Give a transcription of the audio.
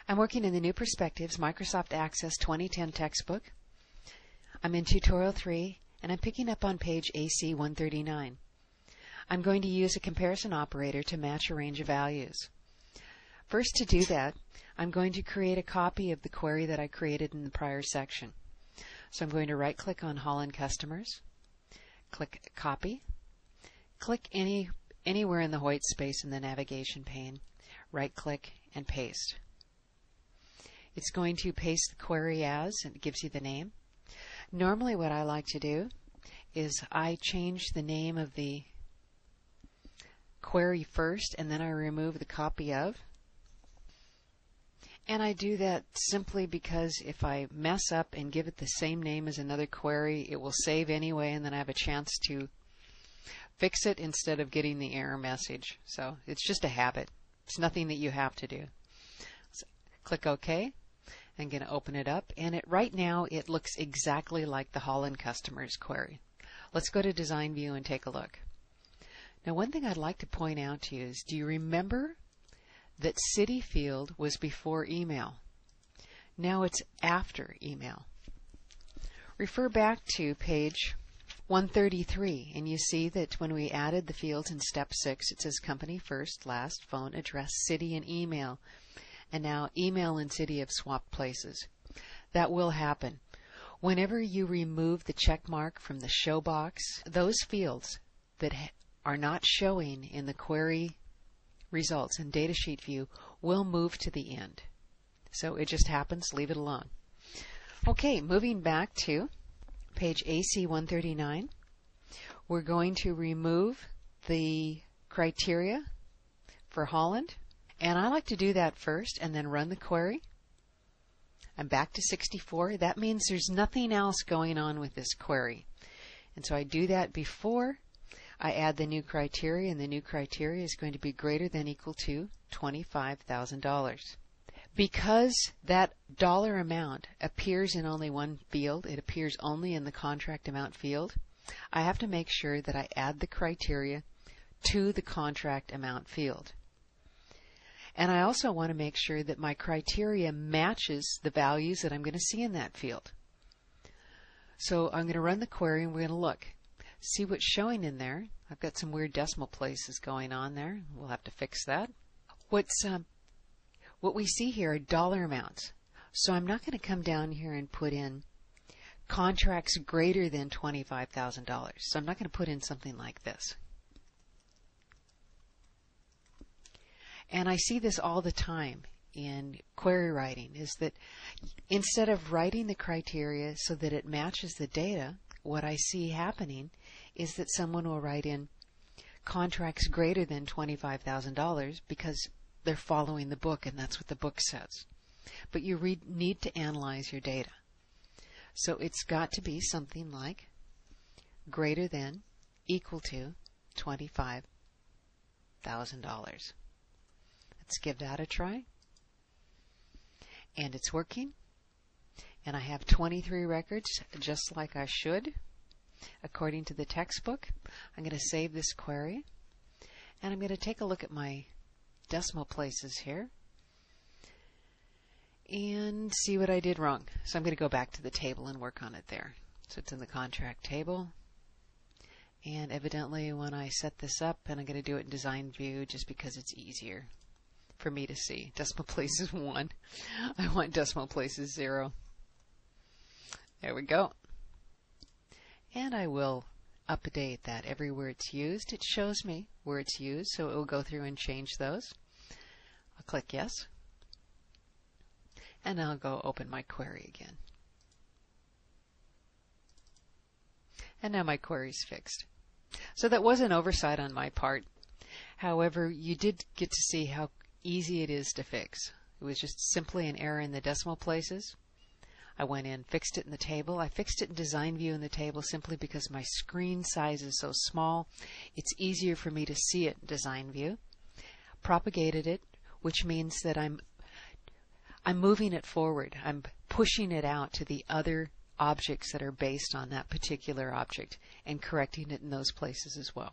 I'm working in the New Perspectives Microsoft Access 2010 textbook. I'm in Tutorial 3, and I'm picking up on page AC 139. I'm going to use a comparison operator to match a range of values. First, to do that, I'm going to create a copy of the query that I created in the prior section. So I'm going to right-click on Holland Customers, click Copy, click anywhere in the white space in the navigation pane, right-click and paste. It's going to paste the query as, and it gives you the name. Normally what I like to do is I change the name of the query first, and then I remove the copy of. And I do that simply because if I mess up and give it the same name as another query, it will save anyway, and then I have a chance to fix it instead of getting the error message. So it's just a habit. It's nothing that you have to do. So click OK. I'm going to open it up, and right now it looks exactly like the Holland Customers query. Let's go to Design View and take a look. Now, one thing I'd like to point out to you is, do you remember that city field was before email? Now it's after email. Refer back to page 133, and you see that when we added the fields in step 6, it says company first, last, phone, address, city, and email. And now email and city have swapped places. That will happen. Whenever you remove the check mark from the show box, those fields that are not showing in the query results in Datasheet view will move to the end. So it just happens. Leave it alone. Okay, moving back to page AC 139, we're going to remove the criteria for Holland. And I like to do that first and then run the query. I'm back to 64. That means there's nothing else going on with this query. And so I do that before I add the new criteria, and the new criteria is going to be greater than equal to $25,000. Because that dollar amount appears in only one field, it appears only in the contract amount field, I have to make sure that I add the criteria to the contract amount field. And I also want to make sure that my criteria matches the values that I'm going to see in that field. So I'm going to run the query, and we're going to look. See what's showing in there. I've got some weird decimal places going on there. We'll have to fix that. What we see here are dollar amounts. So I'm not going to come down here and put in contracts greater than $25,000. So I'm not going to put in something like this. And I see this all the time in query writing, is that instead of writing the criteria so that it matches the data, what I see happening is that someone will write in contracts greater than $25,000 because they're following the book, and that's what the book says. But you need to analyze your data. So it's got to be something like greater than, equal to $25,000. Let's give that a try. And it's working. And I have 23 records, just like I should, according to the textbook. I'm going to save this query. And I'm going to take a look at my decimal places here and see what I did wrong. So I'm going to go back to the table and work on it there. So it's in the contract table. And evidently when I set this up, and I'm going to do it in design view just because it's easier for me to see. Decimal places 1. I want decimal places 0. There we go. And I will update that everywhere it's used. It shows me where it's used, so it will go through and change those. I'll click yes. And I'll go open my query again. And now my query is fixed. So that was an oversight on my part. However, you did get to see how easy it is to fix. It was just simply an error in the decimal places. I went in, fixed it in the table. I fixed it in design view in the table simply because my screen size is so small. It's easier for me to see it in design view. Propagated it, which means that I'm moving it forward. I'm pushing it out to the other objects that are based on that particular object and correcting it in those places as well.